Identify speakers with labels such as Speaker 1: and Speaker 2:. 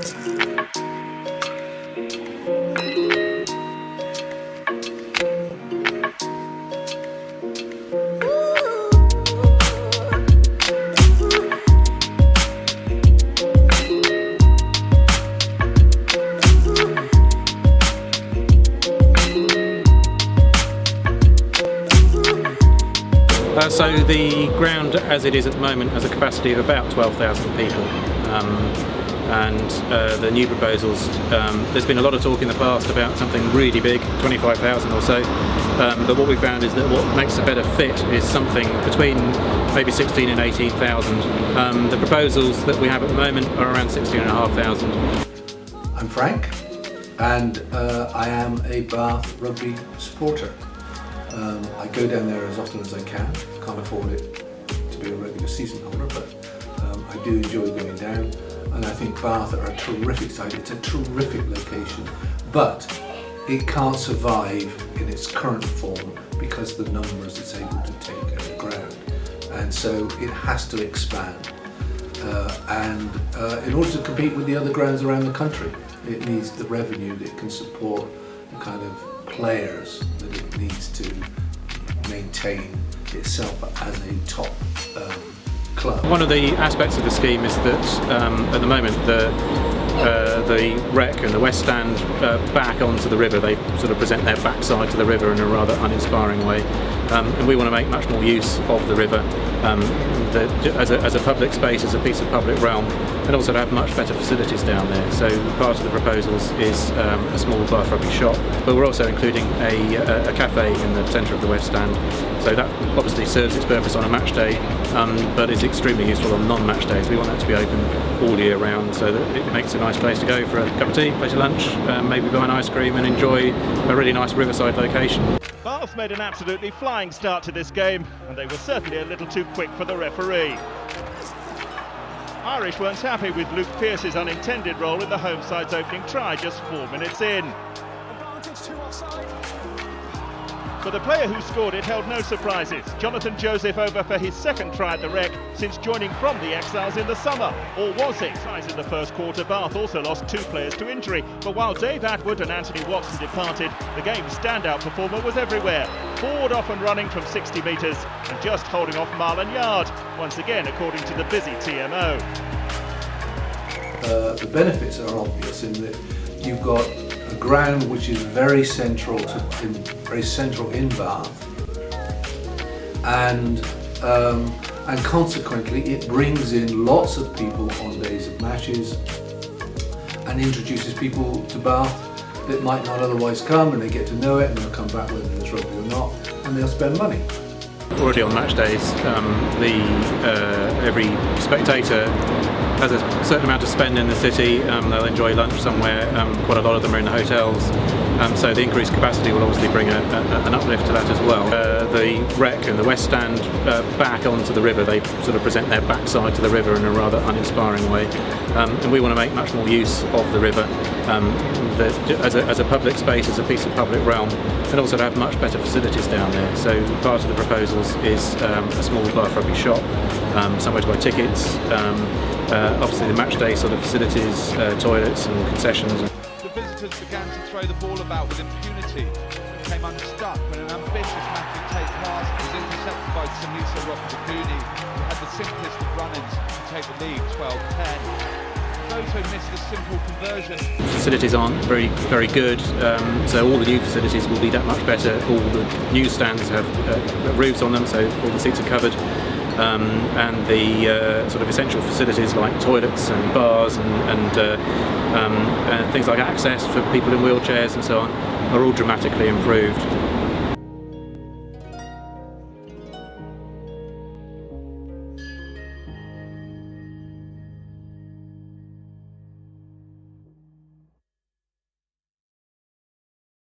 Speaker 1: So the ground as it is at the moment has a capacity of about 12,000 people, and the new proposals, there's been a lot of talk in the past about something really big, 25,000 or so, but what we found is that what makes a better fit is something between maybe 16 and 18,000. The proposals that we have at the moment are around 16,500.
Speaker 2: I'm Frank, and I am a Bath rugby supporter. I go down there as often as I can. Can't afford it to be a regular season holder, but I do enjoy going down, and I think Bath are a terrific site. It's a terrific location, but it can't survive in its current form because the numbers it's able to take at the ground, and so it has to expand. In order to compete with the other grounds around the country, it needs the revenue that can support the kind of players that it needs to maintain itself as a top club.
Speaker 1: One of the aspects of the scheme is that at the moment the Rec and the West Stand back onto the river. They sort of present their backside to the river in a rather uninspiring way, and we want to make much more use of the river as a public space, as a piece of public realm, and also to have much better facilities down there. So part of the proposals is a small Bath rugby shop, but we're also including a cafe in the centre of the West Stand. So that obviously serves its purpose on a match day, but is extremely useful on non-match days. We want that to be open all year round, so that it makes a nice place to go for a cup of tea, place of lunch, maybe buy an ice cream and enjoy a really nice riverside location.
Speaker 3: Bath made an absolutely flying start to this game, and they were certainly a little too quick for the referee. Irish weren't happy with Luke Pearce's unintended role in the home side's opening try just 4 minutes in.
Speaker 4: Advantage to offside.
Speaker 3: But the player who scored it held no surprises. Jonathan Joseph over for his second try at the Rec since joining from the Exiles in the summer. Or was it? Tries in the first quarter, Bath also lost 2 players to injury. But while Dave Atwood and Anthony Watson departed, the game's standout performer was everywhere. Forward off and running from 60 metres and just holding off Marlon Yard, once again according to the busy TMO.
Speaker 2: The benefits are obvious in that you've got a ground which is very central in Bath, and consequently it brings in lots of people on days of matches and introduces people to Bath that might not otherwise come, and they get to know it and they'll come back whether there's rugby or not, and they'll spend money.
Speaker 1: Already on match days, every spectator has a certain amount to spend in the city. They'll enjoy lunch somewhere. Quite a lot of them are in the hotels, so the increased capacity will obviously bring an uplift to that as well. The Rec and the West Stand back onto the river. They sort of present their backside to the river in a rather uninspiring way, and we want to make much more use of the river as a public space, as a piece of public realm, and also to have much better facilities down there. So part of the proposals is a small Bath rugby shop, somewhere to buy tickets, obviously the match day sort of facilities, toilets and concessions.
Speaker 5: The visitors began to throw the ball about with impunity, became unstuck when an ambitious Matthew Tate pass was intercepted by Samisa Rokodakuni, who had the simplest of run-ins to take the lead 12-10. Toto missed a simple conversion.
Speaker 1: Facilities aren't very good, so all the new facilities will be that much better. All the new stands have roofs on them, so all the seats are covered. And the sort of essential facilities like toilets and bars and things like access for people in wheelchairs and so on are all dramatically improved.